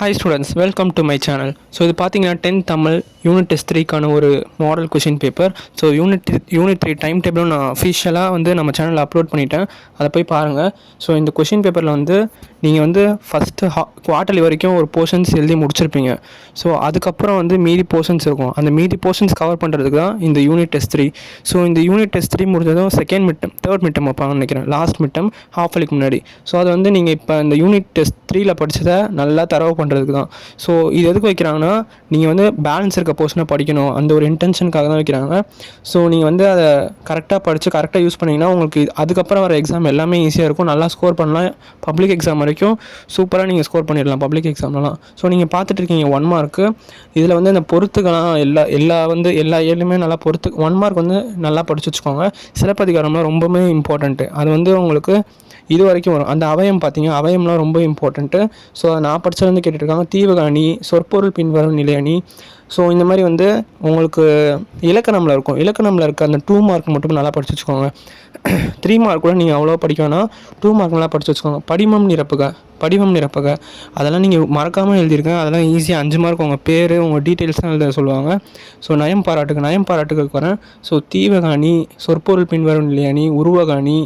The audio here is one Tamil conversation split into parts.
Hi students, welcome to my channel. So இது பார்த்தீங்கன்னா 10th தமிழ் யூனிட் டெஸ்ட் 3க்கான ஒரு model question paper. So unit 3 time டேபிளும் நான் அஃபிஷியலாக நம்ம சேனலில் அப்லோட் பண்ணிட்டேன். அதை போய் பாருங்கள். ஸோ இந்த கொஷின் பேப்பரில் நீங்கள் ஃபஸ்ட்டு குவார்ட்டர்லி வரைக்கும் ஒரு போர்ஷன்ஸ் எழுதி முடிச்சிருப்பீங்க. ஸோ அதுக்கப்புறம் மீதி போர்ஷன்ஸ் இருக்கும். அந்த மீதி போர்ஷன்ஸ் கவர் பண்ணுறதுக்கு தான் இந்த யூனிட் டெஸ்ட் 3. ஸோ இந்த யூனிட் டெஸ்ட் 3 முடிஞ்சதும் செகண்ட் மிட்டம், தேர்ட் மிட்டம் வைப்பாங்கன்னு நினைக்கிறேன், லாஸ்ட் மிட்டம் ஹாஃப் அலிக்கு முன்னாடி. ஸோ அதை நீங்கள் இப்போ இந்த யூனிட் டெஸ்ட் 3ல் படித்ததை நல்லா தரவு பண்ணுறதுக்கு தான். ஸோ இது எதுக்கு வைக்கிறாங்கன்னா, நீங்கள் பேலன்ஸ் இருக்க போர்ஷனை படிக்கணும், அந்த ஒரு இன்டென்ஷனுக்காக தான் வைக்கிறாங்க. ஸோ நீங்கள் அதை கரெக்டாக படித்து கரெக்டாக யூஸ் பண்ணிங்கன்னா உங்களுக்கு அதுக்கப்புறம் வர எக்ஸாம் எல்லாமே ஈஸியாக இருக்கும். நல்லா ஸ்கோர் பண்ணலாம். பப்ளிக் எக்ஸாம் வரைக்கும் சூப்பராக நீங்கள் ஸ்கோர் பண்ணிடலாம் பப்ளிக் எக்ஸாம்லாம். ஸோ நீங்கள் பார்த்துட்டு இருக்கீங்க 1 மார்க்கு. இதில் இந்த பொறுத்துக்கலாம் எல்லா ஏழுமே நல்லா பொறுத்து 1 மார்க் நல்லா படித்து வச்சுக்கோங்க. சிலப்பதிகாரம்லாம் ரொம்பவே இம்பார்ட்டண்ட்டு. அது உங்களுக்கு இது வரைக்கும் வரும். அந்த அவயம் பார்த்தீங்க, அவயம்லாம் ரொம்ப இம்பார்ட்டண்ட்டு. ஸோ நான் படித்தது கேட்டுட்ருக்காங்க. தீவகாணி, சொற்பொருள் பின்வரும் நிலையணி. ஸோ இந்த மாதிரி உங்களுக்கு இலக்கணமில் இருக்கும். இலக்கணமில் இருக்க அந்த 2 மார்க் மட்டும் நல்லா படித்து வச்சுக்கோங்க. 3 மார்க் கூட நீங்கள் அவ்வளோ படிக்க வேணாம், 2 மார்க் நல்லா படித்து வச்சுக்கோங்க. படிமம் நிரப்புக அதெல்லாம் நீங்கள் மறக்காமல் எழுதியிருக்கேன். அதெல்லாம் ஈஸியாக 5 மார்க் உங்கள் பேர், உங்கள் டீட்டெயில்ஸ்லாம் எழுத சொல்லுவாங்க. ஸோ நயம் பாராட்டுக்கு வரேன். ஸோ தீவகாணி, சொற்பொருள் பின்வரும் நிலையணி, உருவகாணி,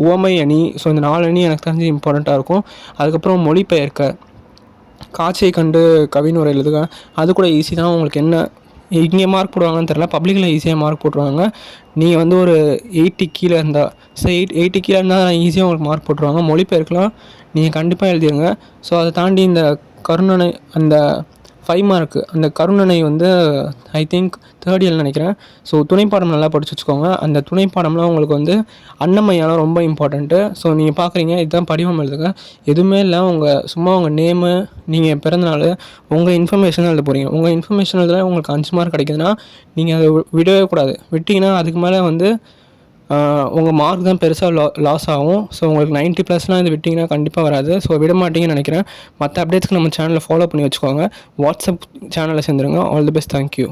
உவமை அணி. ஸோ இந்த 4 அணி எனக்கு தெரிஞ்சு இம்பார்ட்டண்ட்டாக இருக்கும். அதுக்கப்புறம் மொழிபெயர்க்க, காட்சியை கண்டு கவினுரை எழுதுக. அது கூட ஈஸி தான். உங்களுக்கு என்ன இங்கே மார்க் போடுவாங்கன்னு தெரில, பப்ளிக்கில் ஈஸியாக மார்க் போட்டுருவாங்க. நீங்கள் ஒரு 80 கீழே இருந்தால், 80 கீழே இருந்தால் ஈஸியாக உங்களுக்கு மார்க் போட்டுருவாங்க. மொழிபெயர்க்கலாம் நீங்கள் கண்டிப்பாக எழுதிடுங்க. ஸோ அதை தாண்டி இந்த கருணனை, அந்த 5 மார்க்கு அந்த கருணனை ஐ திங்க் 3rd இயர்னு நினைக்கிறேன். ஸோ துணைப்பாடம் நல்லா படித்து வச்சுக்கோங்க. அந்த துணைப்பாடம்லாம் உங்களுக்கு அன்னமையாலாம் ரொம்ப இம்பார்ட்டண்ட்டு. ஸோ நீங்கள் பார்க்குறீங்க, இதுதான் படிவம் எழுதுங்க. எதுவுமே இல்லை, சும்மா உங்கள் நேமு, நீங்கள் பிறந்தநாள், உங்கள் இன்ஃபர்மேஷன் எழுத போகிறீங்க. உங்கள் இன்ஃபர்மேஷன் எழுதுனா உங்களுக்கு 5 மார்க் கிடைக்குதுன்னா நீங்கள் அதை விடவே கூடாது. விட்டிங்கன்னா அதுக்கு மேலே உங்கள் மார்க் தான் பெருசாக லாஸ் ஆகும். ஸோ உங்களுக்கு 90+லாம் இது விட்டிங்கன்னா கண்டிப்பாக வராது. ஸோ விட மாட்டீங்கன்னு நினைக்கிறேன். மற்ற அப்டேட்ஸ்க்கு நம்ம சேனலை ஃபாலோ பண்ணி வச்சுக்கோங்க. வாட்ஸ்அப் சேனலில் சேர்ந்துருங்க. All the best. தேங்க்யூ.